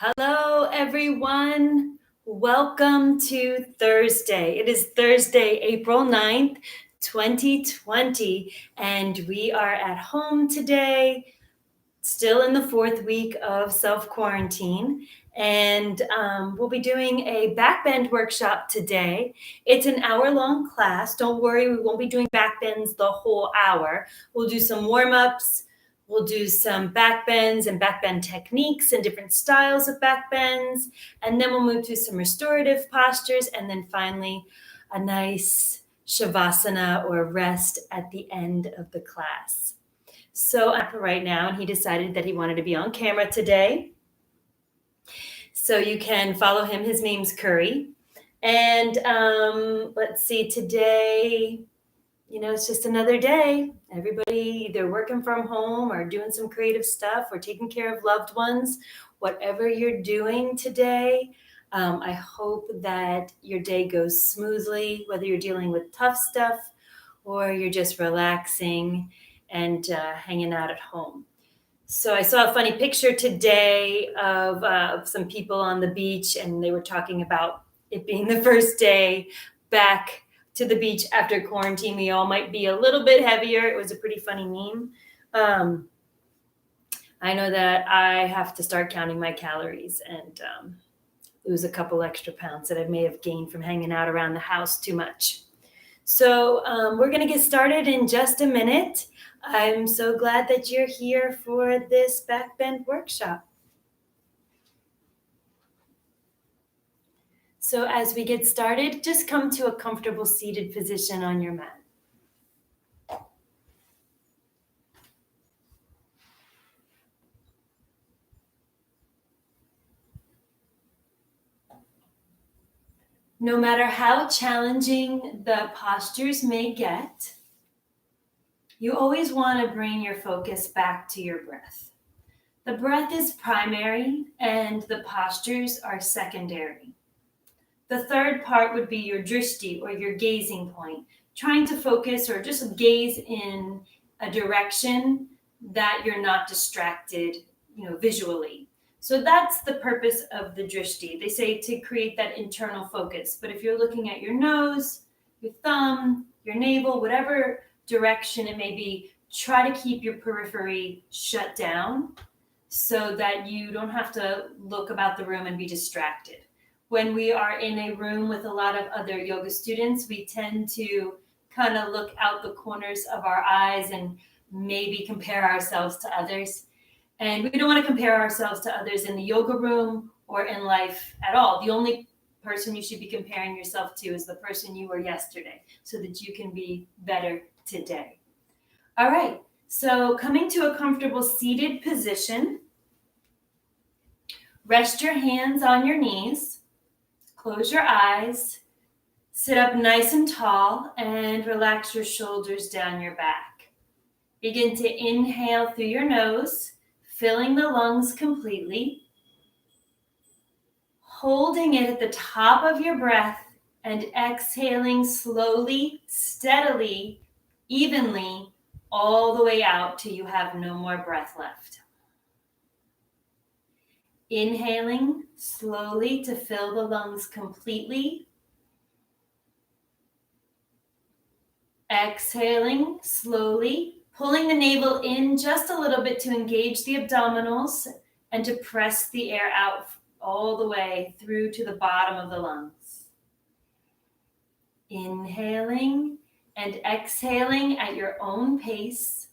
Hello, everyone. Welcome to Thursday. It is Thursday, April 9th, 2020, and we are at home today, still in the fourth week of self-quarantine. And we'll be doing a backbend workshop today. It's an hour-long class. Don't worry, we won't be doing backbends the whole hour. We'll do some warm-ups. We'll do some backbends and backbend techniques and different styles of backbends. And then we'll move to some restorative postures. And then finally, a nice shavasana or rest at the end of the class. So I'm right now, and he decided that he wanted to be on camera today. So you can follow him. His name's Curry. And let's see, today, it's just another day. Everybody either working from home or doing some creative stuff or taking care of loved ones. Whatever you're doing today, I hope that your day goes smoothly, whether you're dealing with tough stuff or you're just relaxing and hanging out at home. So I saw a funny picture today of some people on the beach, and they were talking about it being the first day back to the beach after quarantine. We all might be a little bit heavier. It was a pretty funny meme. I know that I have to start counting my calories and lose a couple extra pounds that I may have gained from hanging out around the house too much. So we're going to get started in just a minute. I'm so glad that you're here for this backbend workshop. So as we get started, just come to a comfortable seated position on your mat. No matter how challenging the postures may get, you always want to bring your focus back to your breath. The breath is primary and the postures are secondary. The third part would be your drishti, or your gazing point, trying to focus or just gaze in a direction that you're not distracted, visually. So that's the purpose of the drishti. They say to create that internal focus. But if you're looking at your nose, your thumb, your navel, whatever direction it may be, try to keep your periphery shut down so that you don't have to look about the room and be distracted. When we are in a room with a lot of other yoga students, we tend to kind of look out the corners of our eyes and maybe compare ourselves to others. And we don't want to compare ourselves to others in the yoga room or in life at all. The only person you should be comparing yourself to is the person you were yesterday, so that you can be better today. All right, so coming to a comfortable seated position, rest your hands on your knees, close your eyes, sit up nice and tall, and relax your shoulders down your back. Begin to inhale through your nose, filling the lungs completely, holding it at the top of your breath, and exhaling slowly, steadily, evenly, all the way out till you have no more breath left. Inhaling slowly to fill the lungs completely. Exhaling slowly, pulling the navel in just a little bit to engage the abdominals and to press the air out all the way through to the bottom of the lungs. Inhaling and exhaling at your own pace,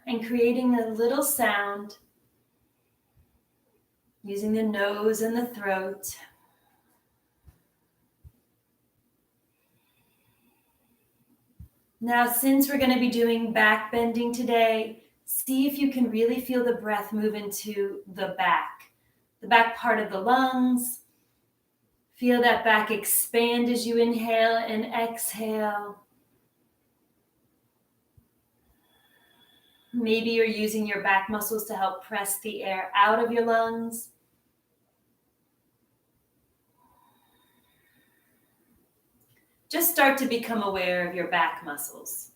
and creating a little sound using the nose and the throat. Now, since we're going to be doing back bending today, see if you can really feel the breath move into the back part of the lungs. Feel that back expand as you inhale and exhale. Maybe you're using your back muscles to help press the air out of your lungs. Just start to become aware of your back muscles.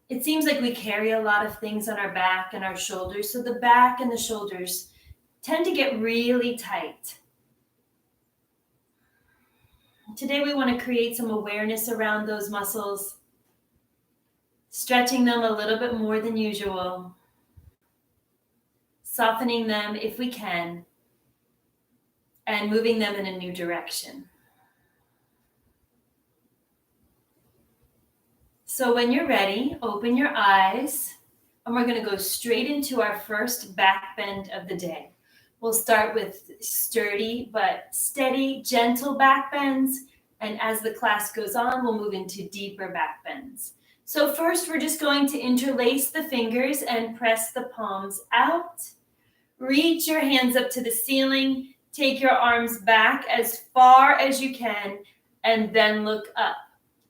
It seems like we carry a lot of things on our back and our shoulders. So the back and the shoulders tend to get really tight. Today we want to create some awareness around those muscles, stretching them a little bit more than usual, softening them if we can, and moving them in a new direction. So when you're ready, open your eyes, and we're going to go straight into our first back bend of the day. We'll start with sturdy but steady, gentle back bends, and as the class goes on, we'll move into deeper back bends. So first, we're just going to interlace the fingers and press the palms out. Reach your hands up to the ceiling, take your arms back as far as you can, and then look up.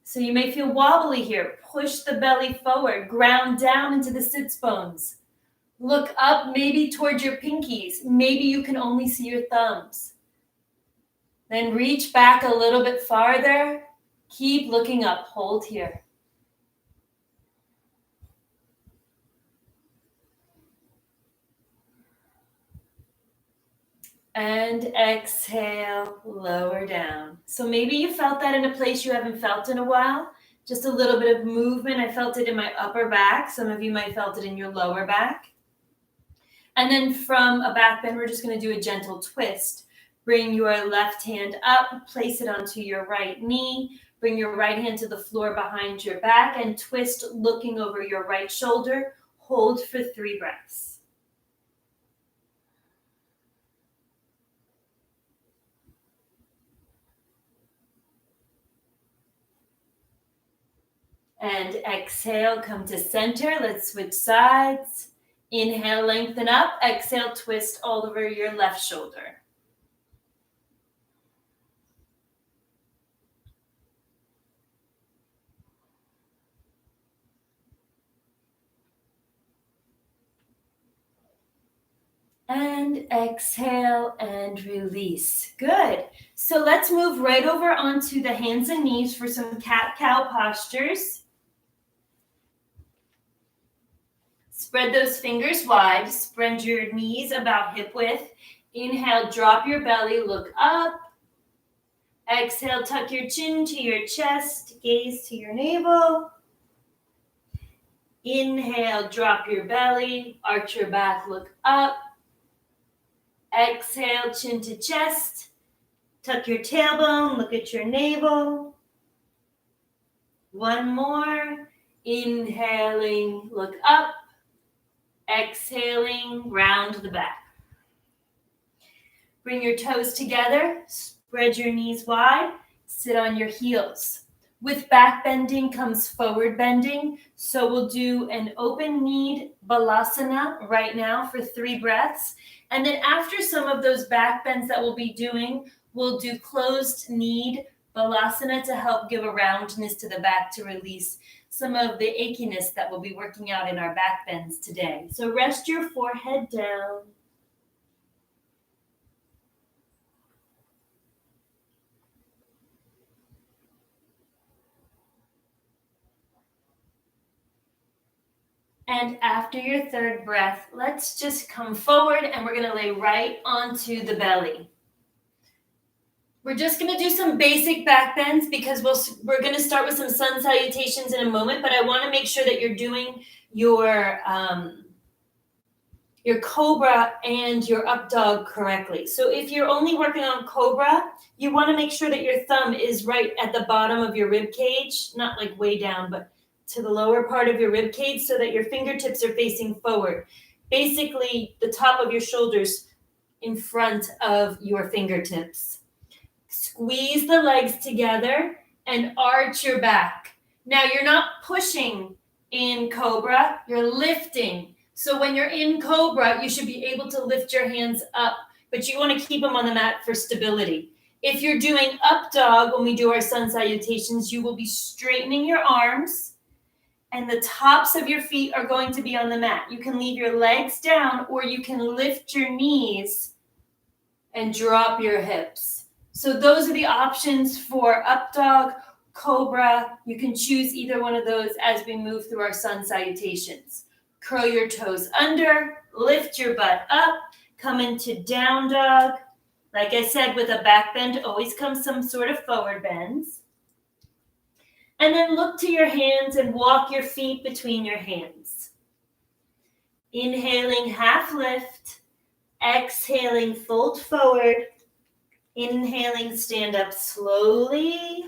So you may feel wobbly here. Push the belly forward, ground down into the sits bones. Look up, maybe towards your pinkies. Maybe you can only see your thumbs. Then reach back a little bit farther. Keep looking up. Hold here. And exhale, lower down. So maybe you felt that in a place you haven't felt in a while. Just a little bit of movement. I felt it in my upper back. Some of you might have felt it in your lower back. And then from a back bend, we're just going to do a gentle twist. Bring your left hand up, place it onto your right knee. Bring your right hand to the floor behind your back and twist looking over your right shoulder. Hold for 3 breaths. And exhale, come to center. Let's switch sides. Inhale, lengthen up. Exhale, twist all over your left shoulder. And exhale and release. Good. So let's move right over onto the hands and knees for some cat-cow postures. Spread those fingers wide. Spread your knees about hip width. Inhale, drop your belly, look up. Exhale, tuck your chin to your chest, gaze to your navel. Inhale, drop your belly, arch your back, look up. Exhale, chin to chest. Tuck your tailbone, look at your navel. One more. Inhaling, look up. Exhaling, round the back. Bring your toes together. Spread your knees wide. Sit on your heels. With back bending comes forward bending. So we'll do an open kneed balasana right now for 3 breaths. And then after some of those back bends that we'll be doing, we'll do closed kneed balasana to help give a roundness to the back to release some of the achiness that we'll be working out in our back bends today. So rest your forehead down. And after your 3rd breath, let's just come forward and we're going to lay right onto the belly. We're just going to do some basic back bends because we're going to start with some sun salutations in a moment, but I want to make sure that you're doing your cobra and your up dog correctly. So if you're only working on cobra, you want to make sure that your thumb is right at the bottom of your rib cage, not like way down, but to the lower part of your rib cage so that your fingertips are facing forward. Basically, the top of your shoulders in front of your fingertips. Squeeze the legs together and arch your back. Now, you're not pushing in cobra, you're lifting. So when you're in cobra, you should be able to lift your hands up, but you want to keep them on the mat for stability. If you're doing up dog, when we do our sun salutations, you will be straightening your arms and the tops of your feet are going to be on the mat. You can leave your legs down or you can lift your knees and drop your hips. So those are the options for up dog. cobra. You can choose either one of those as we move through our sun salutations. Curl your toes under, lift your butt up, come into down dog. Like I said, with a back bend, always comes some sort of forward bends. And then look to your hands and walk your feet between your hands. Inhaling, half lift. Exhaling, fold forward. Inhaling, stand up slowly.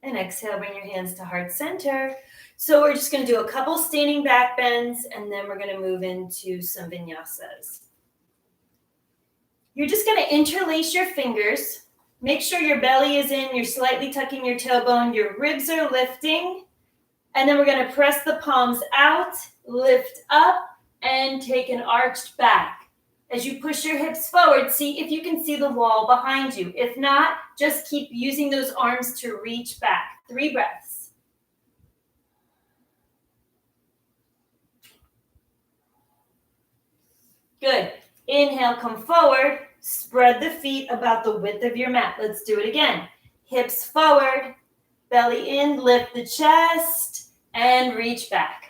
And exhale, bring your hands to heart center. So we're just going to do a couple standing back bends, and then we're going to move into some vinyasas. You're just going to interlace your fingers. Make sure your belly is in. You're slightly tucking your tailbone. Your ribs are lifting. And then we're going to press the palms out, lift up, and take an arched back. As you push your hips forward, see if you can see the wall behind you. If not, just keep using those arms to reach back. 3 breaths. Good. Inhale, come forward. Spread the feet about the width of your mat. Let's do it again. Hips forward, belly in, lift the chest, and reach back.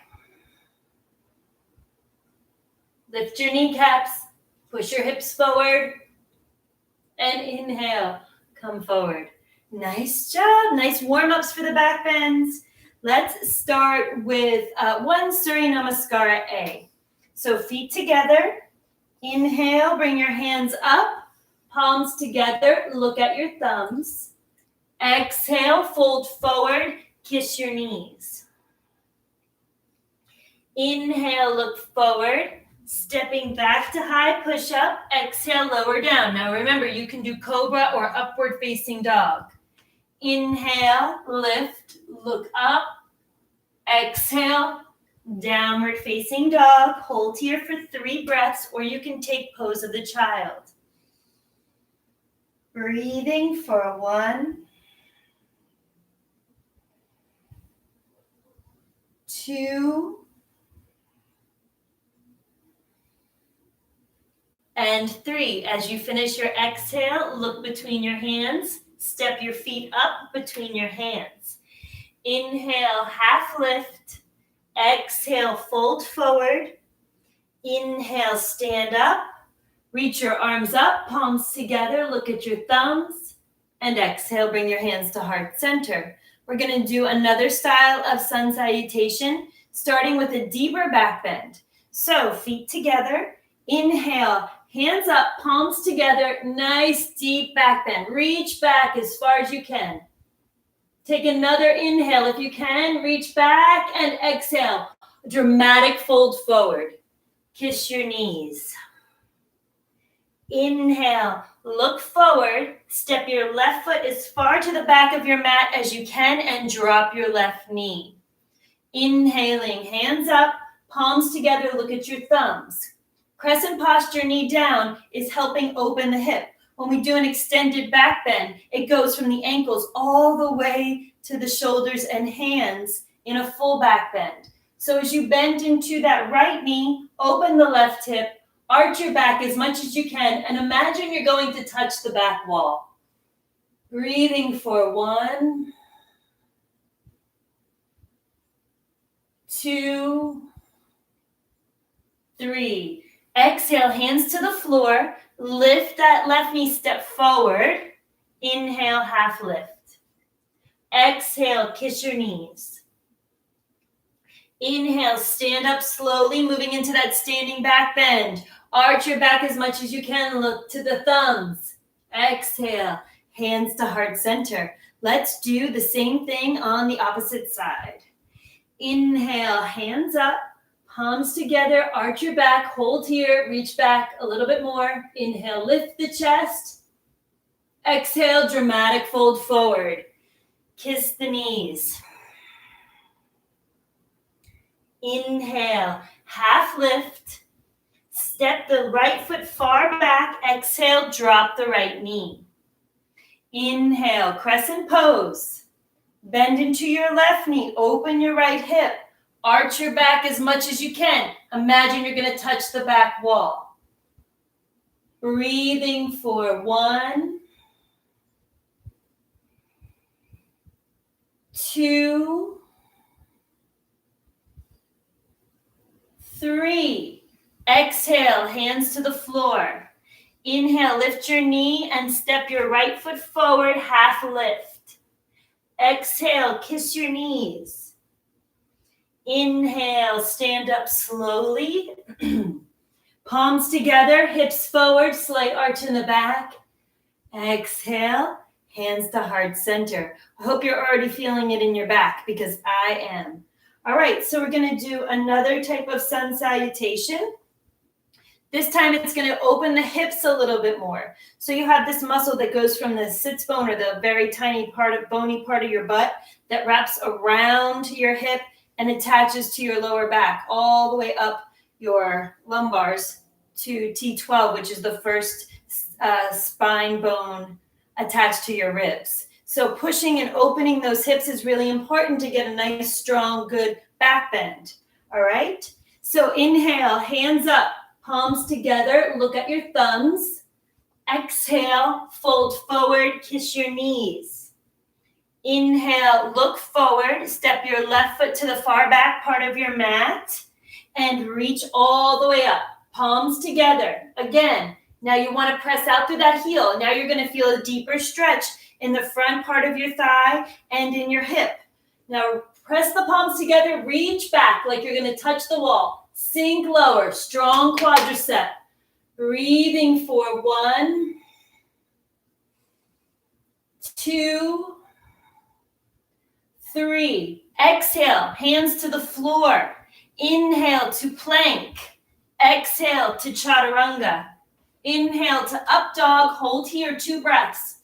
Lift your kneecaps, push your hips forward, and inhale, come forward. Nice job. Nice warm-ups for the back bends. Let's start with one Surya Namaskara A. So feet together. Inhale, bring your hands up, palms together, look at your thumbs. Exhale, fold forward, kiss your knees. Inhale, look forward, stepping back to high push-up. Exhale, lower down. Now remember, you can do cobra or upward facing dog. Inhale, lift, look up. Exhale, downward facing dog. Hold here for 3 breaths, or you can take pose of the child. Breathing for 1, 2, and 3. As you finish your exhale, look between your hands. Step your feet up between your hands. Inhale, half lift. Exhale, fold forward. Inhale, stand up. Reach your arms up, palms together. Look at your thumbs. And exhale, bring your hands to heart center. We're going to do another style of sun salutation, starting with a deeper back bend. So feet together. Inhale, hands up, palms together. Nice deep back bend. Reach back as far as you can. Take another inhale if you can. Reach back and exhale. Dramatic fold forward. Kiss your knees. Inhale, look forward. Step your left foot as far to the back of your mat as you can and drop your left knee. Inhaling, hands up, palms together, look at your thumbs. Crescent posture, knee down, is helping open the hip. When we do an extended back bend, it goes from the ankles all the way to the shoulders and hands in a full back bend. So as you bend into that right knee, open the left hip, arch your back as much as you can, and imagine you're going to touch the back wall. Breathing for 1, 2, 3. Exhale, hands to the floor. Lift that left knee, step forward. Inhale, half lift. Exhale, kiss your knees. Inhale, stand up slowly, moving into that standing back bend. Arch your back as much as you can. Look to the thumbs. Exhale, hands to heart center. Let's do the same thing on the opposite side. Inhale, hands up, palms together, arch your back, hold here, reach back a little bit more. Inhale, lift the chest. Exhale, dramatic fold forward. Kiss the knees. Inhale, half lift. Step the right foot far back. Exhale, drop the right knee. Inhale, crescent pose. Bend into your left knee. Open your right hip. Arch your back as much as you can. Imagine you're going to touch the back wall. Breathing for 1, 2, 3. Exhale, hands to the floor. Inhale, lift your knee and step your right foot forward, half lift. Exhale, kiss your knees. Inhale, stand up slowly. Palms together, hips forward, slight arch in the back. Exhale, hands to heart center. I hope you're already feeling it in your back because I am. All right, so we're going to do another type of sun salutation. This time it's going to open the hips a little bit more. So you have this muscle that goes from the sits bone, or the very tiny bony part of your butt, that wraps around your hip and attaches to your lower back all the way up your lumbars to T12, which is the first spine bone attached to your ribs. So pushing and opening those hips is really important to get a nice, strong, good back bend. All right? So inhale, hands up. Palms together, look at your thumbs. Exhale, fold forward, kiss your knees. Inhale, look forward, step your left foot to the far back part of your mat and reach all the way up. Palms together. Again, now you want to press out through that heel. Now you're going to feel a deeper stretch in the front part of your thigh and in your hip. Now press the palms together, reach back like you're going to touch the wall. Sink lower, strong quadricep. Breathing for 1, 2, 3. Exhale, hands to the floor. Inhale to plank. Exhale to chaturanga. Inhale to up dog, hold here 2 breaths.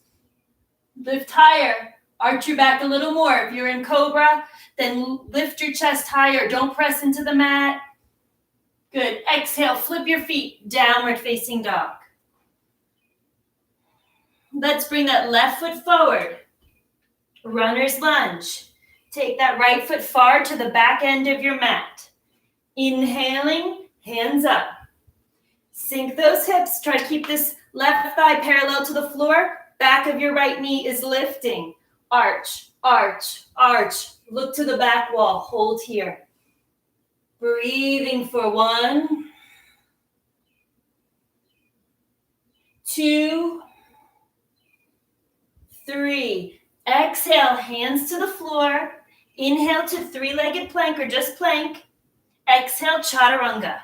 Lift higher, arch your back a little more. If you're in cobra, then lift your chest higher. Don't press into the mat. Good. Exhale, flip your feet, downward facing dog. Let's bring that left foot forward. Runner's lunge. Take that right foot far to the back end of your mat. Inhaling, hands up. Sink those hips. Try to keep this left thigh parallel to the floor. Back of your right knee is lifting. Arch, arch, arch. Look to the back wall. Hold here. Breathing for 1, 2, 3. Exhale, hands to the floor. Inhale to 3-legged plank or just plank. Exhale, chaturanga.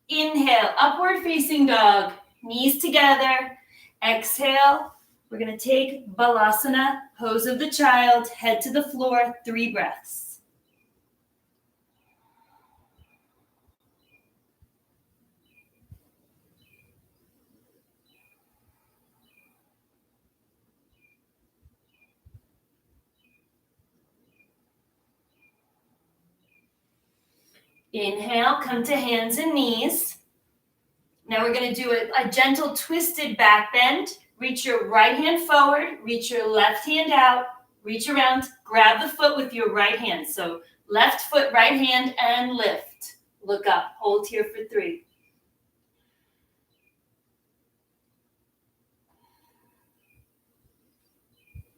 Inhale, upward facing dog. Knees together. Exhale, we're going to take balasana, pose of the child, head to the floor, 3 breaths. Inhale, come to hands and knees. Now we're going to do a gentle twisted back bend. Reach your right hand forward, reach your left hand out, reach around, grab the foot with your right hand. So left foot, right hand, and lift. Look up, hold here for 3.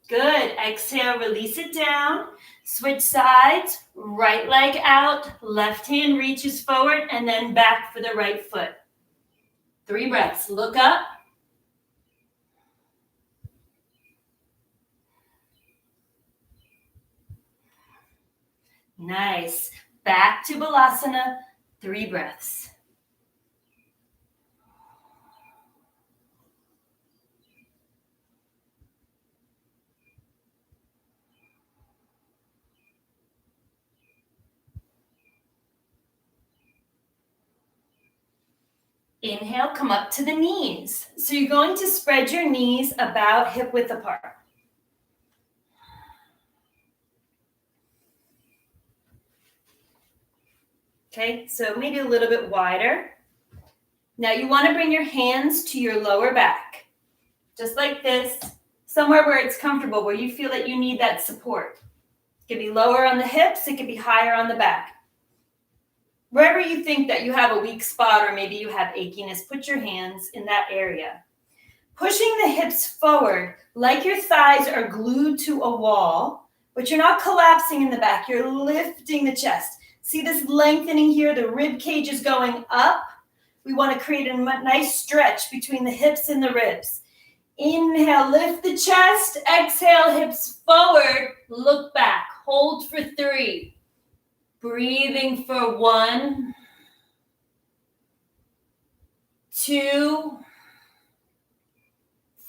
Good. Exhale, release it down. Switch sides. Right leg out. Left hand reaches forward and then back for the right foot. 3 breaths. Look up. Nice. Back to balasana. 3 breaths. Inhale, come up to the knees. So you're going to spread your knees about hip width apart. Okay, so maybe a little bit wider. Now you want to bring your hands to your lower back, just like this, somewhere where it's comfortable, where you feel that you need that support. It can be lower on the hips, it can be higher on the back. Wherever you think that you have a weak spot or maybe you have achiness, put your hands in that area. Pushing the hips forward like your thighs are glued to a wall, but you're not collapsing in the back. You're lifting the chest. See this lengthening here? The rib cage is going up. We want to create a nice stretch between the hips and the ribs. Inhale, lift the chest. Exhale, hips forward. Look back. Hold for 3. Breathing for 1, 2,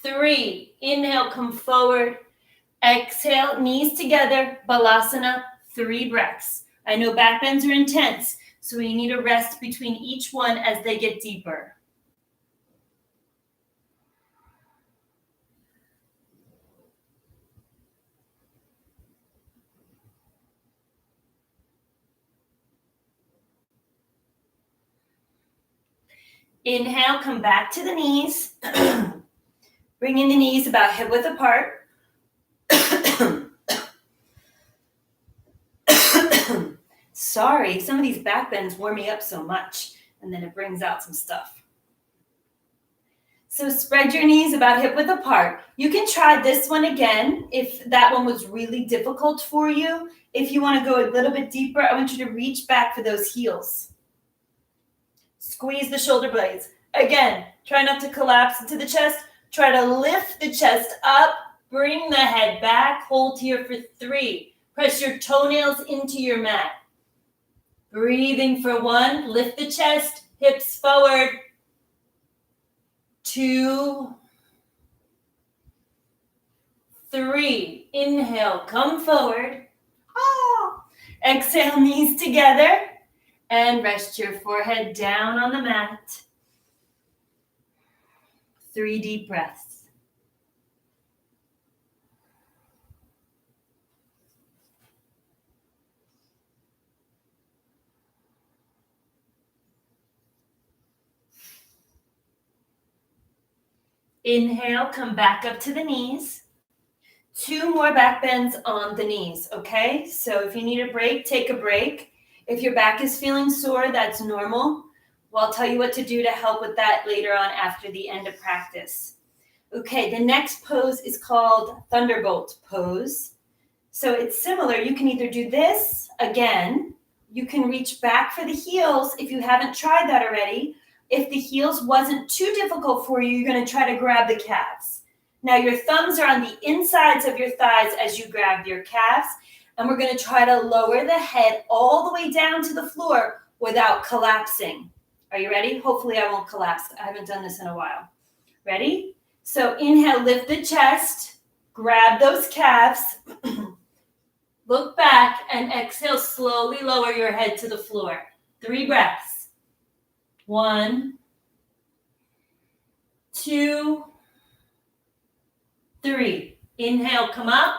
3. Inhale, come forward. Exhale, knees together. Balasana, 3 breaths. I know back bends are intense, so we need a rest between each one as they get deeper. Inhale, come back to the knees. Bringing the knees about hip width apart. Sorry, some of these back bends warm me up so much, and then it brings out some stuff. So spread your knees about hip width apart. You can try this one again if that one was really difficult for you. If you want to go a little bit deeper, I want you to reach back for those heels. Squeeze the shoulder blades. Again, try not to collapse into the chest. Try to lift the chest up. Bring the head back. Hold here for 3. Press your toenails into your mat. Breathing for 1. Lift the chest. Hips forward. 2, 3. Inhale, come forward. Exhale, knees together. And rest your forehead down on the mat. 3 deep breaths. Inhale, come back up to the knees. 2 more back bends on the knees, okay? So if you need a break, take a break. If your back is feeling sore, that's normal. Well, I'll tell you what to do to help with that later on after the end of practice. Okay, the next pose is called Thunderbolt pose. So it's similar. You can either do this again. You can reach back for the heels if you haven't tried that already. If the heels wasn't too difficult for you, you're going to try to grab the calves. Now your thumbs are on the insides of your thighs as you grab your calves, and we're going to try to lower the head all the way down to the floor without collapsing. Are you ready? Hopefully I won't collapse. I haven't done this in a while. Ready? So inhale, lift the chest, grab those calves, look back, and exhale, slowly lower your head to the floor. 3 breaths. 1, 2, 3. Inhale, come up.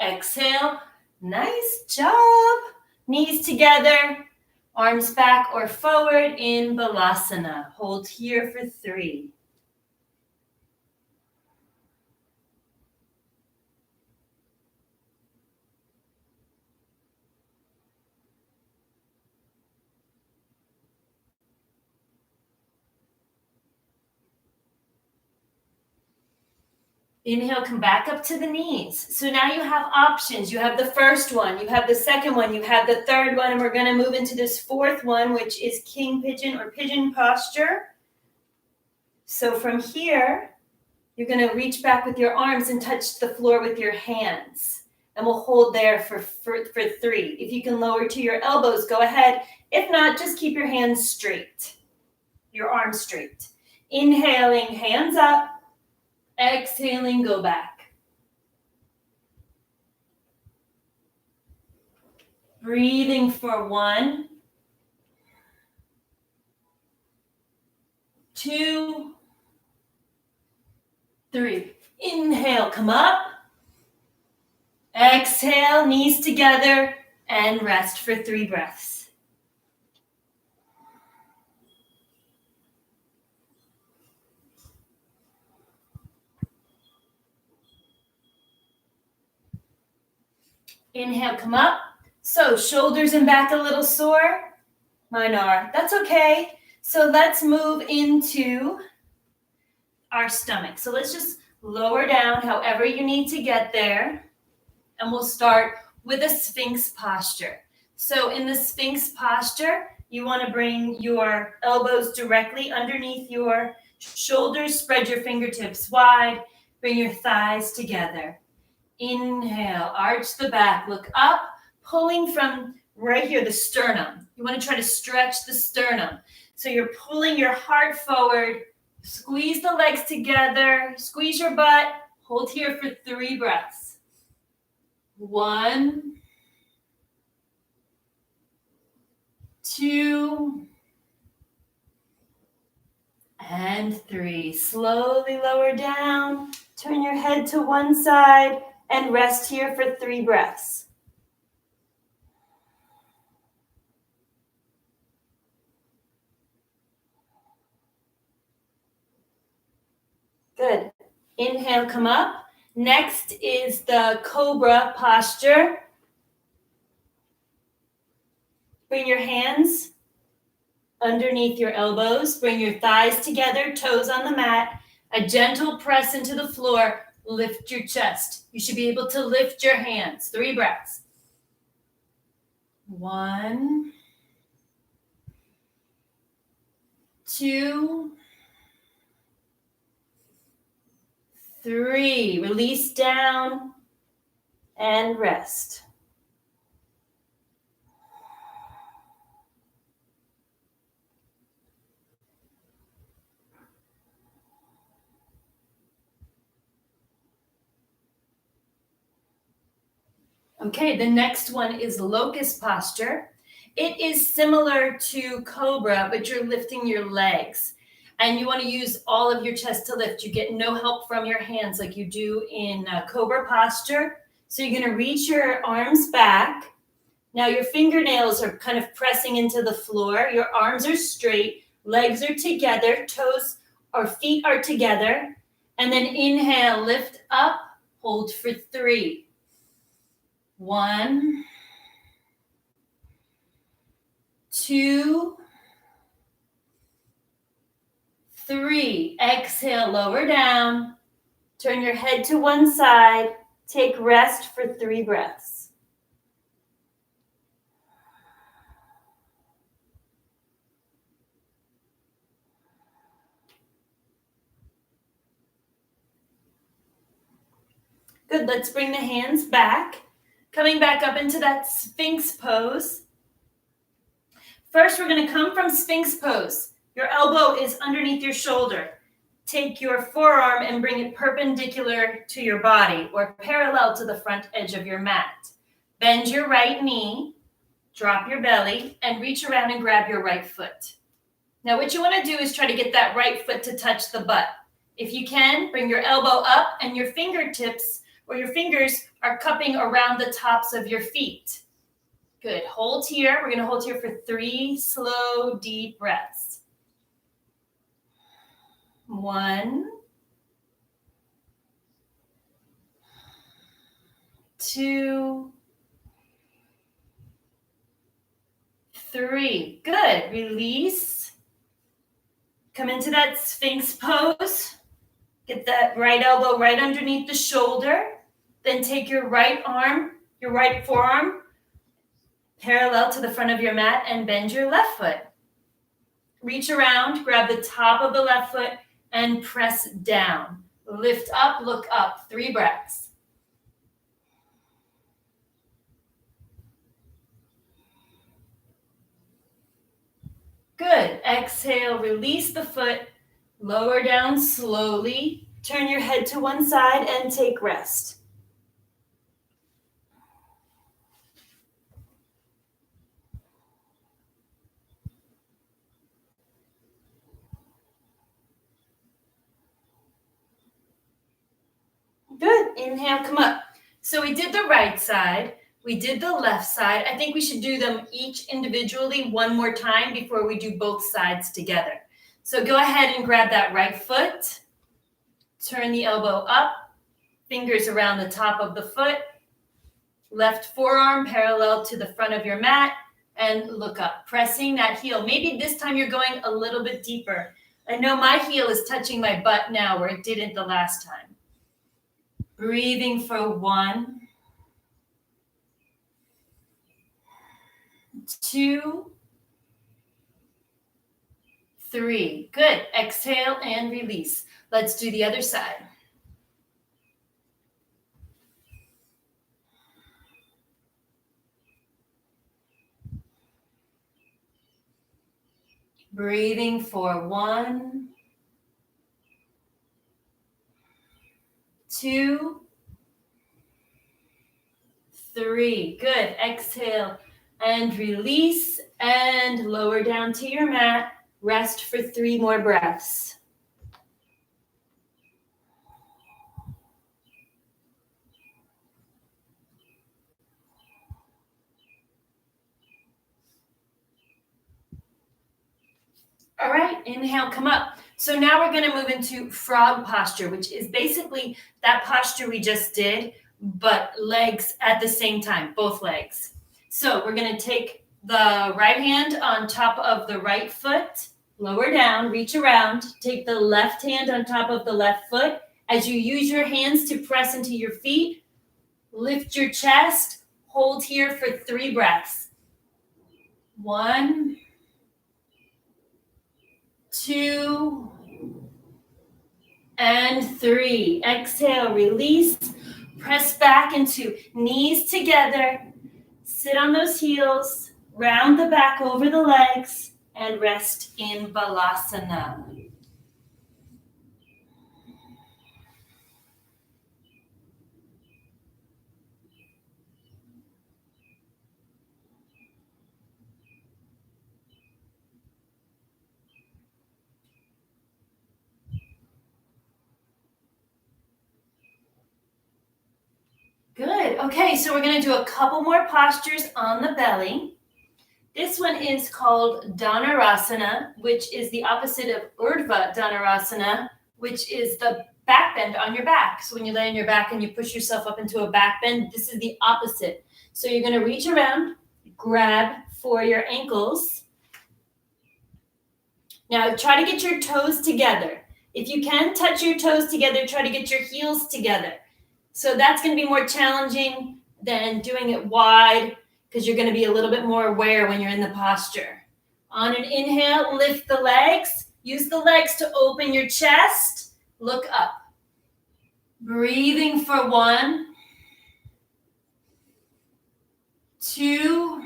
Exhale. Nice job. Knees together, arms back or forward in Balasana. Hold here for 3. Inhale, come back up to the knees. So now you have options. You have the first one, you have the second one, you have the third one, and we're going to move into this fourth one, which is king pigeon or pigeon posture. So from here, you're going to reach back with your arms and touch the floor with your hands. And we'll hold there for 3. If you can lower to your elbows, go ahead. If not, just keep your hands straight, your arms straight. Inhaling, hands up. Exhaling, go back. Breathing for 1, 2, 3. Inhale, come up. Exhale, knees together, and rest for 3 breaths. Inhale, come up. So shoulders and back a little sore. Mine are. That's okay. So let's move into our stomach. So let's just lower down however you need to get there. and we'll start with a Sphinx posture. So in the Sphinx posture, you want to bring your elbows directly underneath your shoulders, spread your fingertips wide, bring your thighs together. Inhale, arch the back, look up, pulling from right here, the sternum. You want to try to stretch the sternum. So you're pulling your heart forward, squeeze the legs together, squeeze your butt, hold here for 3 breaths. 1, 2, and 3. Slowly lower down, turn your head to one side, and rest here for 3 breaths. Good. Inhale, come up. Next is the cobra posture. Bring your hands underneath your elbows. Bring your thighs together, toes on the mat. A gentle press into the floor. Lift your chest. You should be able to lift your hands. 3 breaths. 1, 2, 3. Release down and rest. Okay, the next one is locust posture. It is similar to cobra, but you're lifting your legs. And you want to use all of your chest to lift. You get no help from your hands like you do in cobra posture. So you're going to reach your arms back. Now your fingernails are kind of pressing into the floor. Your arms are straight, legs are together, toes or feet are together. And then inhale, lift up, hold for 3. 1, 2, 3. Exhale, lower down. Turn your head to one side. Take rest for 3 breaths. Good, let's bring the hands back. Coming back up into that Sphinx pose. First, we're going to come from Sphinx pose. Your elbow is underneath your shoulder. Take your forearm and bring it perpendicular to your body or parallel to the front edge of your mat. Bend your right knee, drop your belly, and reach around and grab your right foot. Now, what you want to do is try to get that right foot to touch the butt. If you can, bring your elbow up and your fingertips or your fingers are cupping around the tops of your feet. Good. Hold here. We're going to hold here for 3 slow, deep breaths. 1, 2, 3. Good. Release. Come into that Sphinx pose. Get that right elbow right underneath the shoulder. Then take your right arm, your right forearm, parallel to the front of your mat and bend your left foot. Reach around, grab the top of the left foot and press down. Lift up, look up. 3 breaths. Good. Exhale, release the foot, lower down slowly. Turn your head to one side and take rest. Good. Inhale, come up. So we did the right side. We did the left side. I think we should do them each individually one more time before we do both sides together. So go ahead and grab that right foot. Turn the elbow up. Fingers around the top of the foot. Left forearm parallel to the front of your mat. And look up. Pressing that heel. Maybe this time you're going a little bit deeper. I know my heel is touching my butt now where it didn't the last time. Breathing for 1, 2, 3. Good. Exhale and release. Let's do the other side. Breathing for 1, 2, 3. Good. Exhale and release and lower down to your mat. Rest for 3 more breaths. All right, inhale, come up. So now we're going to move into frog posture, which is basically that posture we just did, but legs at the same time, both legs. So we're going to take the right hand on top of the right foot, lower down, reach around, take the left hand on top of the left foot. As you use your hands to press into your feet, lift your chest, hold here for 3 breaths. 1, 2, and 3. Exhale, release, press back into knees together, sit on those heels, round the back over the legs, and rest in Balasana. Good. Okay, so we're going to do a couple more postures on the belly. This one is called Dhanurasana, which is the opposite of Urdhva Dhanurasana, which is the back bend on your back. So when you lay on your back and you push yourself up into a back bend, this is the opposite. So you're going to reach around, grab for your ankles. Now try to get your toes together. If you can touch your toes together, try to get your heels together. So that's going to be more challenging than doing it wide because you're going to be a little bit more aware when you're in the posture. On an inhale, lift the legs. Use the legs to open your chest. Look up. Breathing for 1, 2,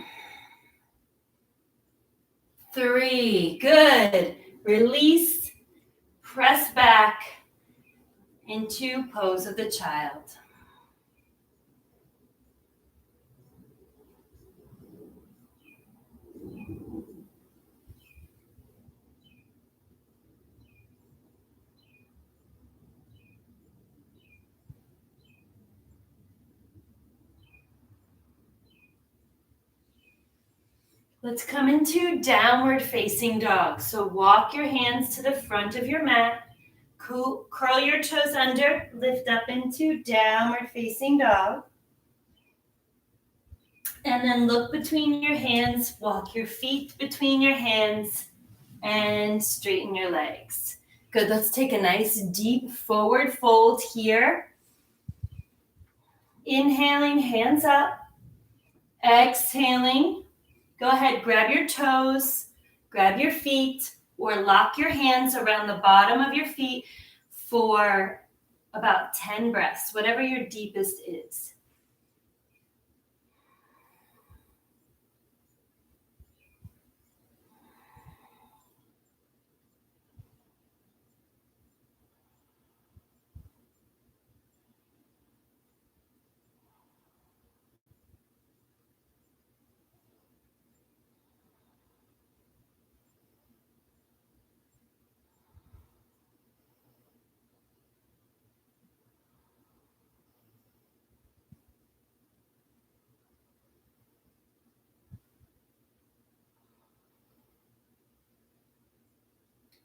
3. Good. Release. Press back into pose of the child. Let's come into downward facing dog. So walk your hands to the front of your mat. Curl your toes under. Lift up into downward facing dog. And then look between your hands. Walk your feet between your hands and straighten your legs. Good. Let's take a nice deep forward fold here. Inhaling, hands up. Exhaling. Go ahead, grab your toes, grab your feet, or lock your hands around the bottom of your feet for about 10 breaths, whatever your deepest is.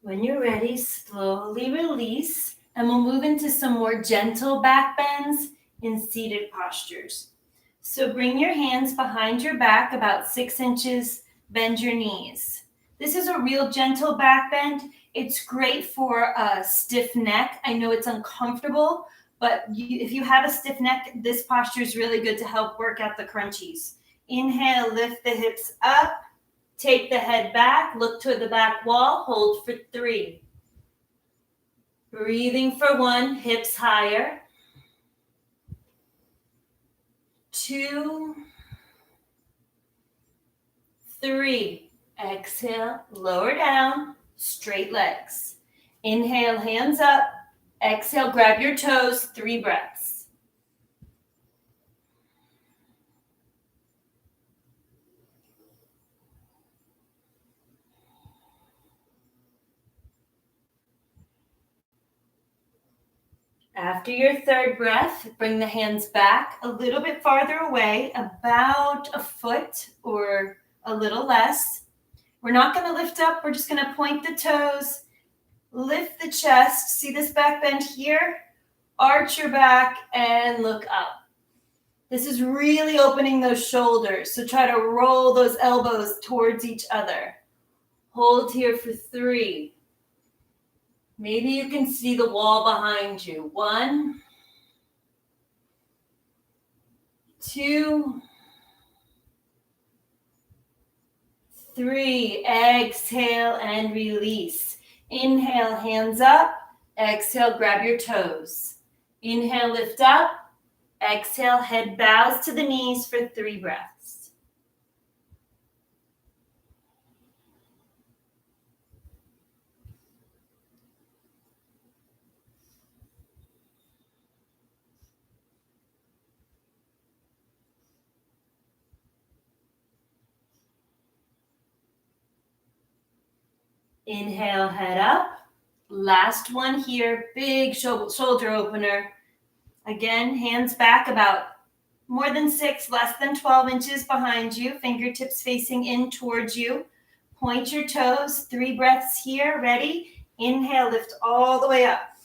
When you're ready, slowly release, and we'll move into some more gentle back bends in seated postures. So bring your hands behind your back about 6 inches, bend your knees. This is a real gentle back bend. It's great for a stiff neck. I know it's uncomfortable, but if you have a stiff neck, this posture is really good to help work out the crunchies. Inhale, lift the hips up. Take the head back, look toward the back wall, hold for 3. Breathing for 1, hips higher. 2, 3. Exhale, lower down, straight legs. Inhale, hands up. Exhale, grab your toes, 3 breaths. After your 3rd breath, bring the hands back a little bit farther away, about a foot or a little less. We're not going to lift up. We're just going to point the toes, lift the chest. See this back bend here? Arch your back and look up. This is really opening those shoulders. So try to roll those elbows towards each other. Hold here for 3. Maybe you can see the wall behind you. 1, 2, 3. Exhale and release. Inhale, hands up. Exhale, grab your toes. Inhale, lift up. Exhale, head bows to the knees for 3 breaths. Inhale, head up. Last one here, big shoulder opener. Again, hands back about more than 6, less than 12 inches behind you, fingertips facing in towards you. Point your toes, 3 breaths here, ready? Inhale, lift all the way up.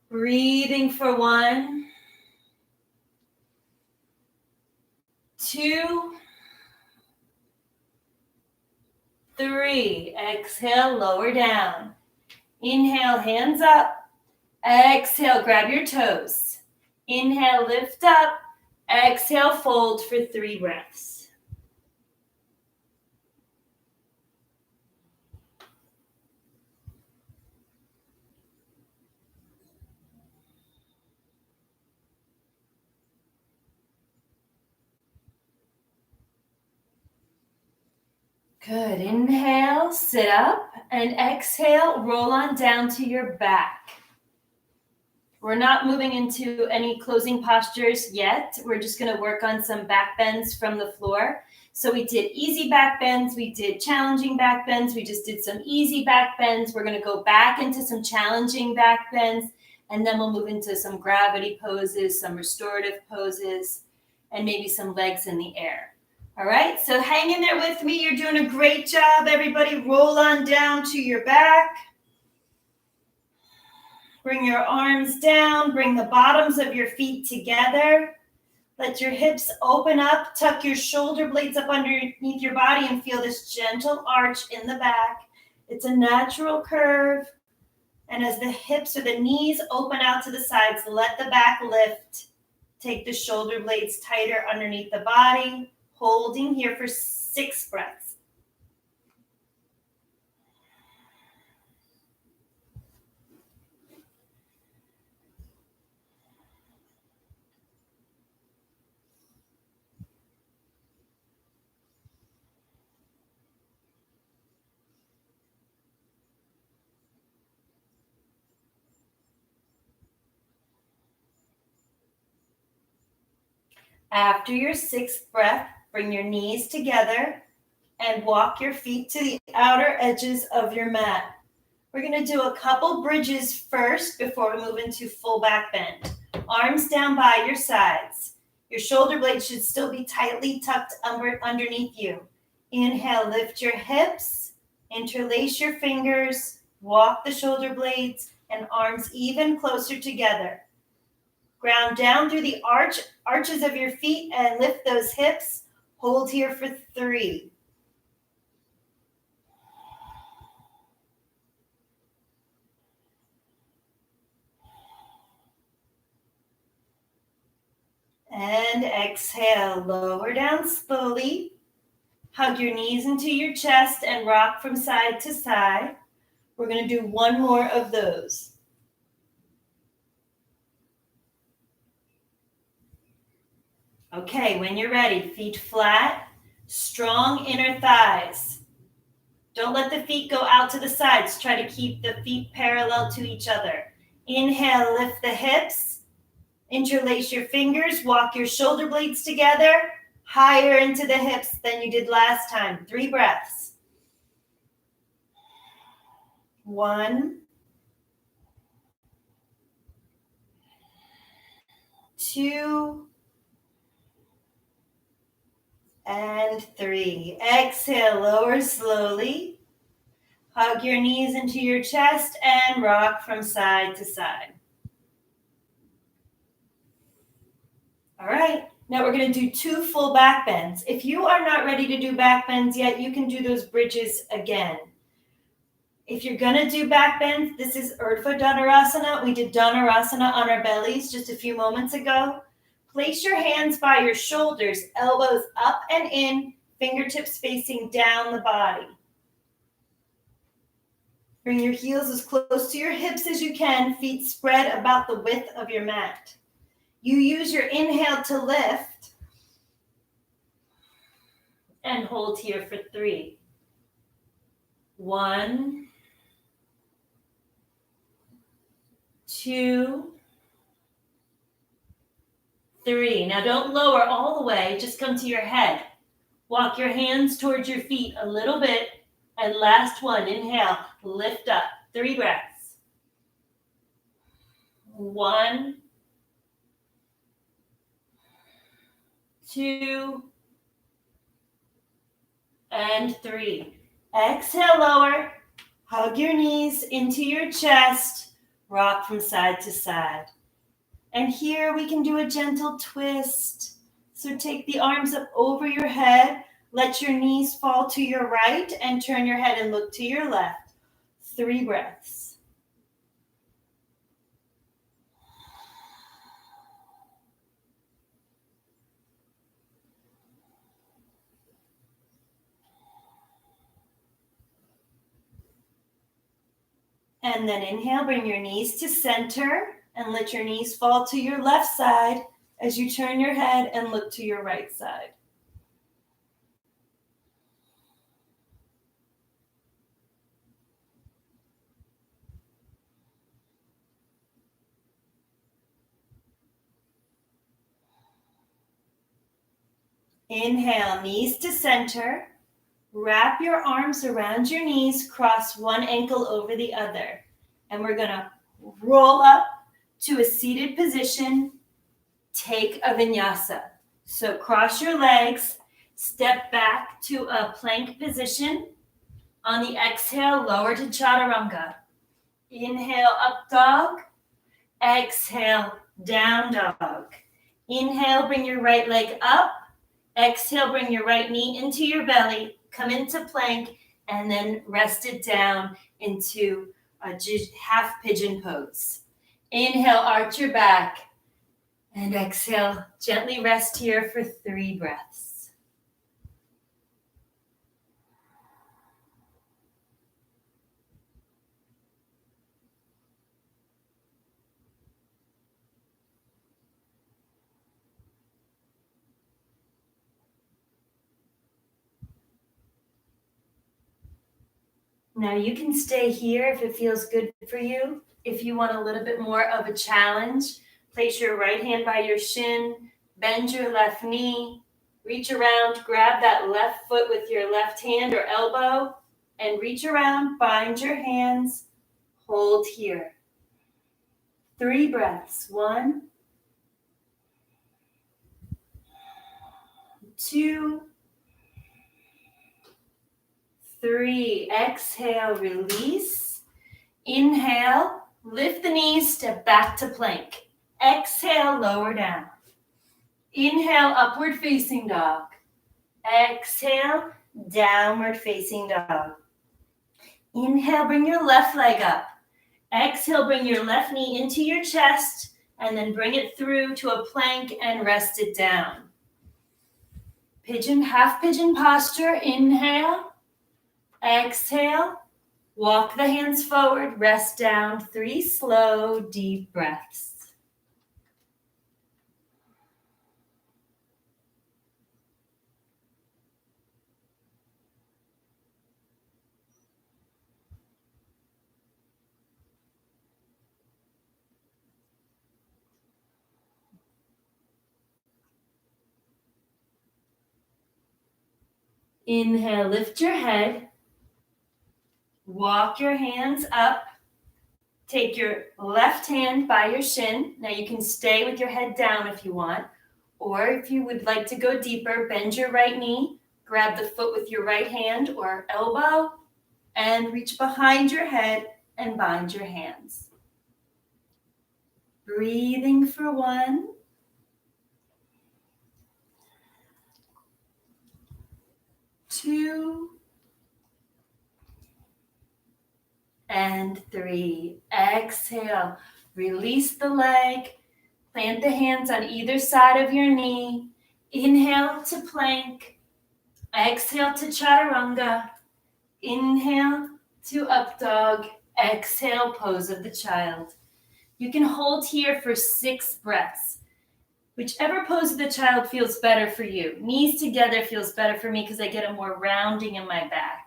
Breathing for 1, 2, 3. Exhale, lower down. Inhale, hands up. Exhale, grab your toes. Inhale, lift up. Exhale, fold for 3 breaths. Good. Inhale, sit up, and exhale, roll on down to your back. We're not moving into any closing postures yet. We're just going to work on some back bends from the floor. So we did easy back bends. We did challenging back bends. We just did some easy back bends. We're going to go back into some challenging back bends, and then we'll move into some gravity poses, some restorative poses, and maybe some legs in the air. All right, so hang in there with me. You're doing a great job, everybody. Roll on down to your back. Bring your arms down. Bring the bottoms of your feet together. Let your hips open up. Tuck your shoulder blades up underneath your body and feel this gentle arch in the back. It's a natural curve. And as the hips or the knees open out to the sides, let the back lift. Take the shoulder blades tighter underneath the body. Holding here for 6 breaths. After your 6th breath, bring your knees together and walk your feet to the outer edges of your mat. We're going to do a couple bridges first before we move into full back bend. Arms down by your sides. Your shoulder blades should still be tightly tucked underneath you. Inhale, lift your hips, interlace your fingers, walk the shoulder blades and arms even closer together. Ground down through the arches of your feet and lift those hips. Hold here for 3. And exhale, lower down slowly. Hug your knees into your chest and rock from side to side. We're going to do one more of those. Okay, when you're ready, feet flat, strong inner thighs. Don't let the feet go out to the sides. Try to keep the feet parallel to each other. Inhale, lift the hips. Interlace your fingers. Walk your shoulder blades together. Higher into the hips than you did last time. 3 breaths. 1, 2, and 3. Exhale, lower slowly. Hug your knees into your chest and rock from side to side. All right, now we're going to do 2 full back bends. If you are not ready to do back bends yet, you can do those bridges again. If you're going to do back bends, this is Urdhva Dhanurasana. We did Dhanurasana on our bellies just a few moments ago. Place your hands by your shoulders, elbows up and in, fingertips facing down the body. Bring your heels as close to your hips as you can, feet spread about the width of your mat. You use your inhale to lift and hold here for 3. 1, 2, 3. Now don't lower all the way, just come to your head. Walk your hands towards your feet a little bit. And last one, inhale, lift up. 3 breaths. 1, 2, and 3. Exhale, lower. Hug your knees into your chest. Rock from side to side. And here we can do a gentle twist. So take the arms up over your head. Let your knees fall to your right and turn your head and look to your left. 3 breaths. And then inhale, bring your knees to center and let your knees fall to your left side as you turn your head and look to your right side. Inhale, knees to center. Wrap your arms around your knees, cross one ankle over the other. And we're going to roll up to a seated position. Take a vinyasa. So cross your legs, step back to a plank position. On the exhale, lower to chaturanga. Inhale, up dog. Exhale, down dog. Inhale, bring your right leg up. Exhale, bring your right knee into your belly. Come into plank and then rest it down into a half pigeon pose. Inhale, arch your back. And exhale, gently rest here for 3 breaths. Now you can stay here if it feels good for you. If you want a little bit more of a challenge, place your right hand by your shin, bend your left knee, reach around, grab that left foot with your left hand or elbow, and reach around, bind your hands, hold here. 3 breaths. 1, 2, 3. Exhale, release. Inhale, lift the knees, step back to plank. Exhale, lower down. Inhale, upward facing dog. Exhale, downward facing dog. Inhale, bring your left leg up. Exhale, bring your left knee into your chest and then bring it through to a plank and rest it down. Pigeon, half pigeon posture. Inhale, exhale, walk the hands forward, rest down. 3 slow, deep breaths. Inhale, lift your head. Walk your hands up. Take your left hand by your shin. Now you can stay with your head down if you want. Or if you would like to go deeper, bend your right knee. Grab the foot with your right hand or elbow. And reach behind your head and bind your hands. Breathing for 1, 2, and 3. Exhale. Release the leg. Plant the hands on either side of your knee. Inhale to plank. Exhale to chaturanga. Inhale to up dog. Exhale, pose of the child. You can hold here for 6 breaths. Whichever pose of the child feels better for you. Knees together feels better for me because I get a more rounding in my back.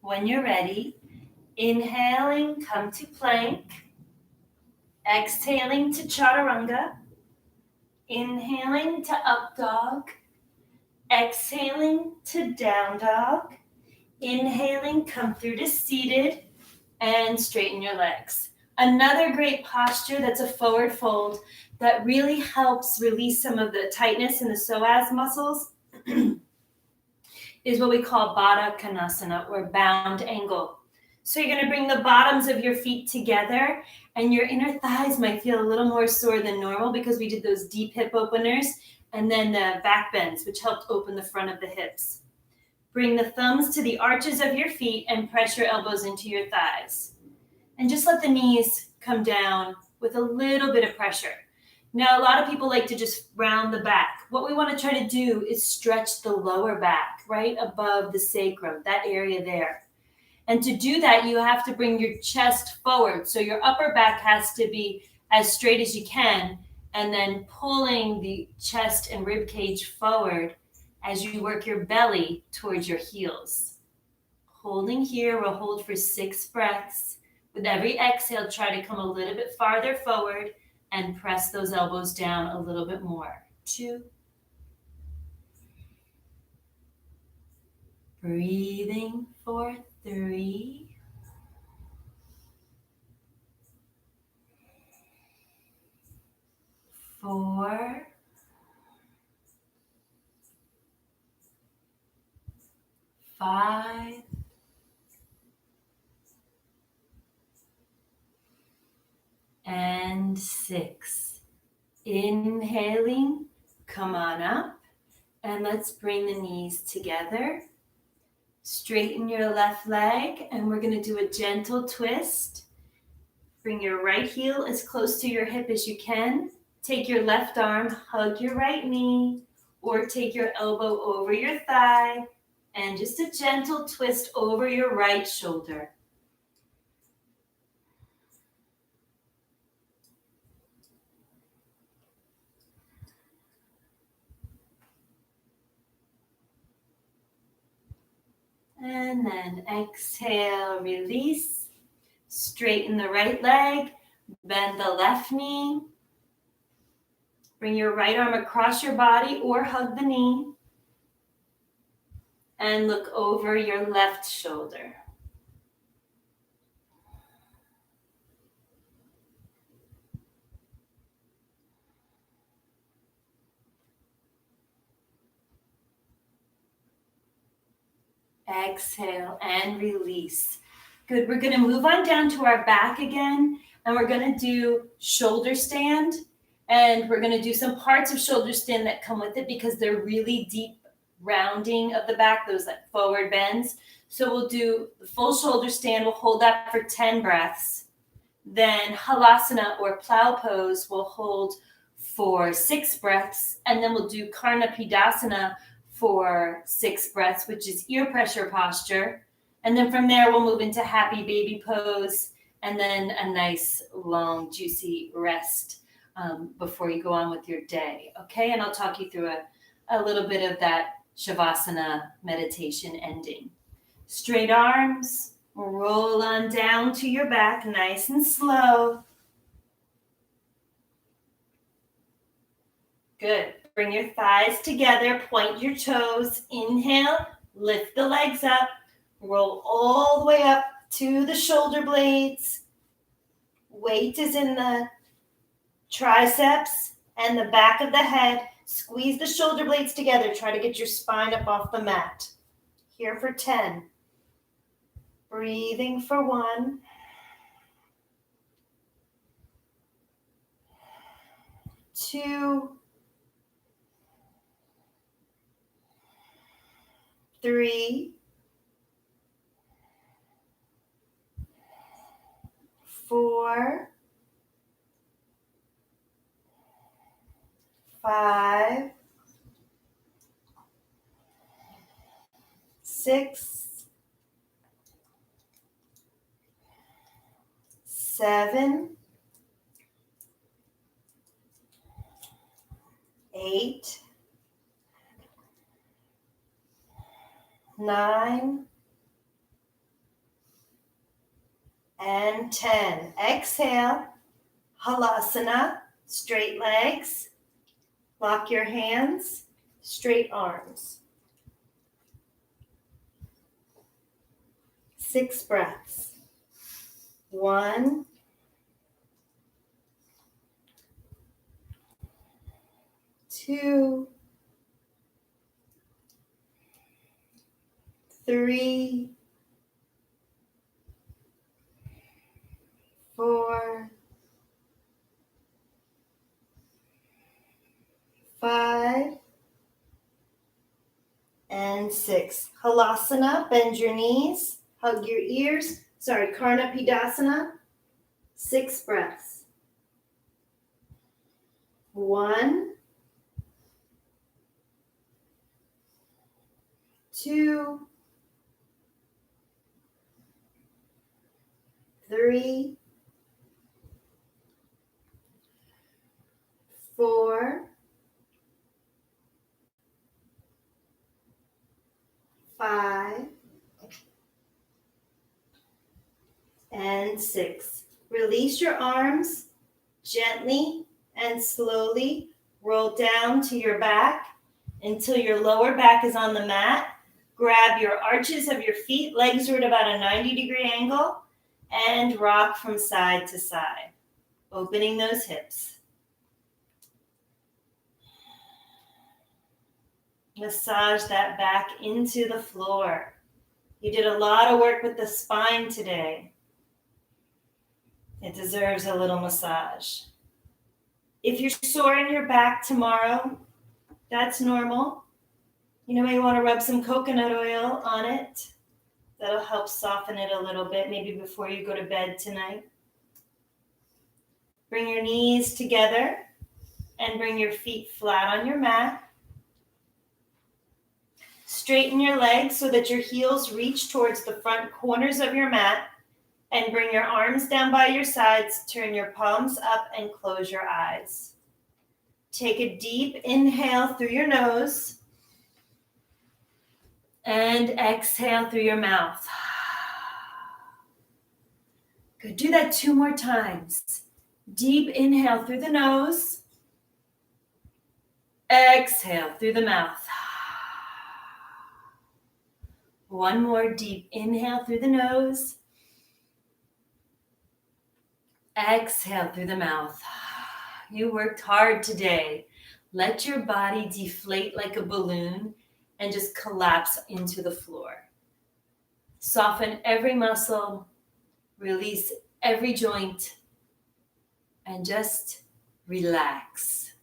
When you're ready, inhaling, come to plank. Exhaling to chaturanga. Inhaling to up dog. Exhaling to down dog. Inhaling, come through to seated and straighten your legs. Another great posture that's a forward fold that really helps release some of the tightness in the psoas muscles is what we call Baddha Konasana, or bound angle. So you're going to bring the bottoms of your feet together, and your inner thighs might feel a little more sore than normal because we did those deep hip openers and then the back bends, which helped open the front of the hips. Bring the thumbs to the arches of your feet and press your elbows into your thighs. And just let the knees come down with a little bit of pressure. Now, a lot of people like to just round the back. What we want to try to do is stretch the lower back right above the sacrum, that area there. And to do that, you have to bring your chest forward. So your upper back has to be as straight as you can, and then pulling the chest and rib cage forward as you work your belly towards your heels. Holding here, we'll hold for 6 breaths. With every exhale, try to come a little bit farther forward and press those elbows down a little bit more. 2. Breathing for 3. 4. 5. And 6. Inhaling, come on up, and let's bring the knees together. Straighten your left leg, and we're going to do a gentle twist. Bring your right heel as close to your hip as you can. Take your left arm, hug your right knee, or take your elbow over your thigh, and just a gentle twist over your right shoulder. And then exhale, release. Straighten the right leg, bend the left knee. Bring your right arm across your body or hug the knee. And look over your left shoulder. Exhale and release. Good. We're going to move on down to our back again, and we're going to do shoulder stand. And we're going to do some parts of shoulder stand that come with it because they're really deep rounding of the back, those like forward bends. So we'll do the full shoulder stand. We'll hold that for 10 breaths. Then halasana or plow pose we'll hold for 6 breaths. And then we'll do karnapidasana for 6 breaths, which is ear pressure posture. And then from there, we'll move into happy baby pose and then a nice, long, juicy rest before you go on with your day. Okay, and I'll talk you through a little bit of that Shavasana meditation ending. Straight arms, roll on down to your back, nice and slow. Good. Bring your thighs together, point your toes, inhale, lift the legs up, roll all the way up to the shoulder blades. Weight is in the triceps and the back of the head. Squeeze the shoulder blades together. Try to get your spine up off the mat. Here for 10. Breathing for 1. 2. 3. 4. 5. 6. 7. 8. 9. And 10. Exhale. Halasana. Straight legs. Lock your hands. Straight arms. 6 breaths. 1. 2. 3. 4. 5. And 6. Halasana, bend your knees, hug your ears. Karnapidasana, 6 breaths. 1. 2. 3. 4. 5. And 6. Release your arms gently and slowly. Roll down to your back until your lower back is on the mat. Grab your arches of your feet. Legs are at about a 90-degree angle. And rock from side to side, opening those hips. Massage that back into the floor. You did a lot of work with the spine today. It deserves a little massage. If you're sore in your back tomorrow, that's normal. You may want to rub some coconut oil on it. That'll help soften it a little bit, maybe before you go to bed tonight. Bring your knees together and bring your feet flat on your mat. Straighten your legs so that your heels reach towards the front corners of your mat, and bring your arms down by your sides. Turn your palms up and close your eyes. Take a deep inhale through your nose and exhale through your mouth. Good. Do that 2 more times. Deep inhale through the nose. Exhale through the mouth. 1 more deep inhale through the nose. Exhale through the mouth. You worked hard today. Let your body deflate like a balloon and just collapse into the floor. Soften every muscle, release every joint, and just relax.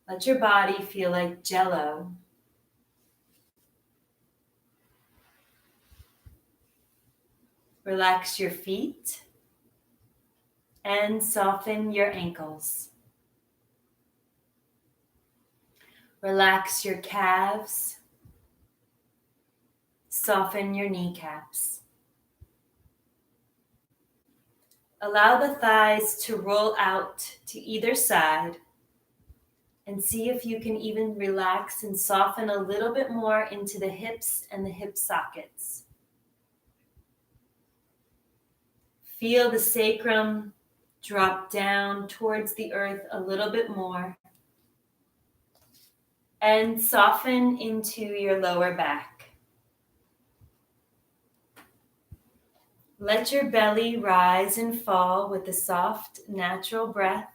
Let your body feel like jello. Relax your feet and soften your ankles. Relax your calves. Soften your kneecaps. Allow the thighs to roll out to either side, and see if you can even relax and soften a little bit more into the hips and the hip sockets. Feel the sacrum drop down towards the earth a little bit more, and soften into your lower back. Let your belly rise and fall with a soft, natural breath.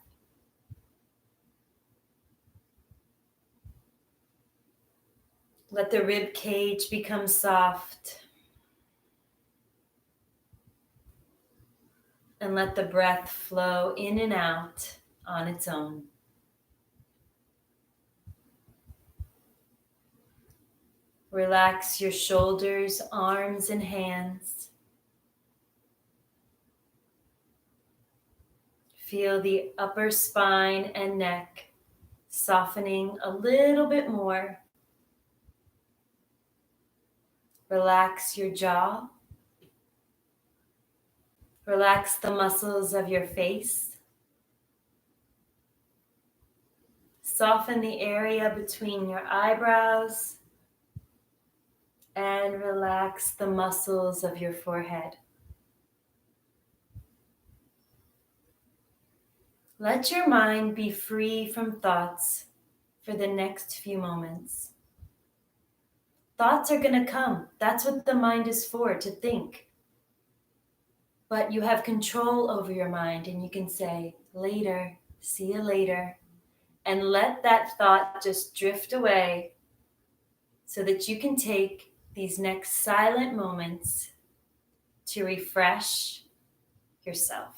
Let the rib cage become soft. And let the breath flow in and out on its own. Relax your shoulders, arms, and hands. Feel the upper spine and neck softening a little bit more. Relax your jaw. Relax the muscles of your face. Soften the area between your eyebrows and relax the muscles of your forehead. Let your mind be free from thoughts for the next few moments. Thoughts are going to come. That's what the mind is for, to think. But you have control over your mind, and you can say, later, see you later, and let that thought just drift away so that you can take these next silent moments to refresh yourself.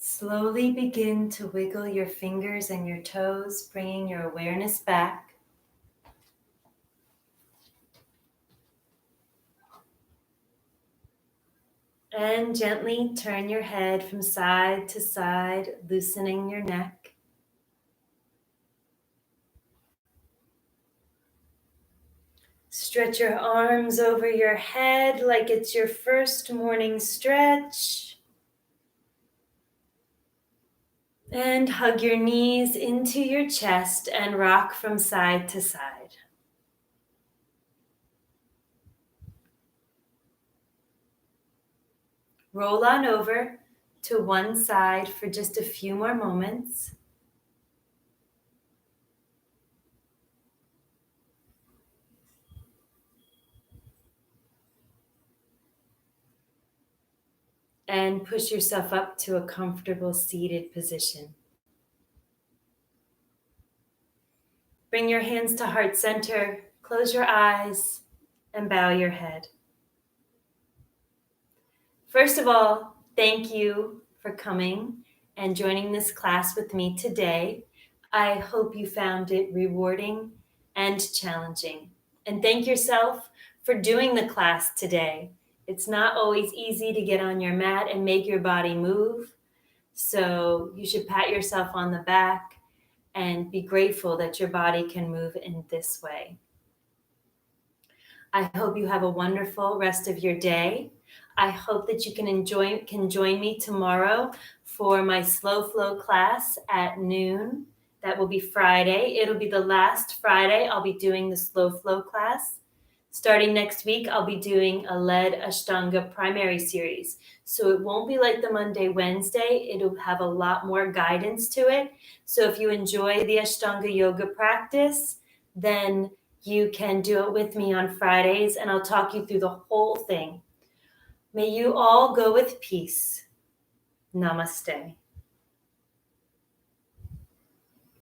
Slowly begin to wiggle your fingers and your toes, bringing your awareness back. And gently turn your head from side to side, loosening your neck. Stretch your arms over your head like it's your first morning stretch. And hug your knees into your chest and rock from side to side. Roll on over to one side for just a few more moments. And push yourself up to a comfortable seated position. Bring your hands to heart center, close your eyes, and bow your head. First of all, thank you for coming and joining this class with me today. I hope you found it rewarding and challenging. And thank yourself for doing the class today. It's not always easy to get on your mat and make your body move. So you should pat yourself on the back and be grateful that your body can move in this way. I hope you have a wonderful rest of your day. I hope that you can join me tomorrow for my slow flow class at noon. That will be Friday. It'll be the last Friday I'll be doing the slow flow class. Starting next week, I'll be doing a lead Ashtanga primary series. So it won't be like the Monday, Wednesday. It'll have a lot more guidance to it. So if you enjoy the Ashtanga yoga practice, then you can do it with me on Fridays, and I'll talk you through the whole thing. May you all go with peace. Namaste.